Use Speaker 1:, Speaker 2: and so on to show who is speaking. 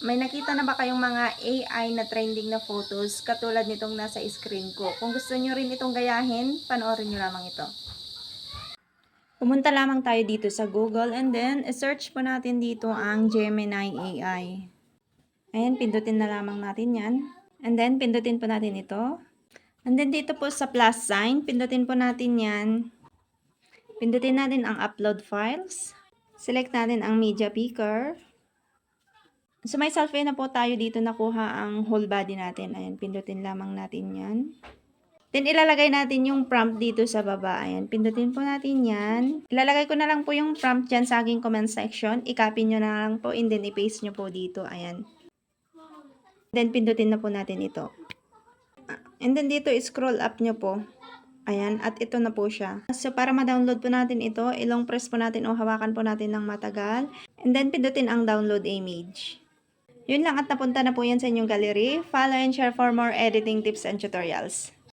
Speaker 1: May nakita na ba kayong mga AI na trending na photos katulad nitong nasa screen ko? Kung gusto nyo rin itong gayahin, panoorin nyo lamang ito. Pumunta lamang tayo dito sa Google and then search po natin dito ang Gemini AI. Ayan, pindutin na lamang natin yan. And then pindutin po natin ito. And then dito po sa plus sign, pindutin po natin yan. Pindutin natin ang upload files. Select natin ang media picker. So may selfie na po tayo dito, nakuha ang whole body natin. Ayan, pindutin lamang natin yan. Then ilalagay natin yung prompt dito sa baba. Ayan, pindutin po natin yan. Ilalagay ko na lang po yung prompt dyan sa aking comment section. I-copy nyo na lang po and then i-paste nyo po dito. Ayan. Then pindutin na po natin ito. And then dito scroll up nyo po. Ayan, at ito na po siya. So para ma-download po natin ito, ilong press po natin o hawakan po natin ng matagal. And then pindutin ang download image. Yun lang at napunta na po yan sa inyong gallery. Follow and share for more editing tips and tutorials.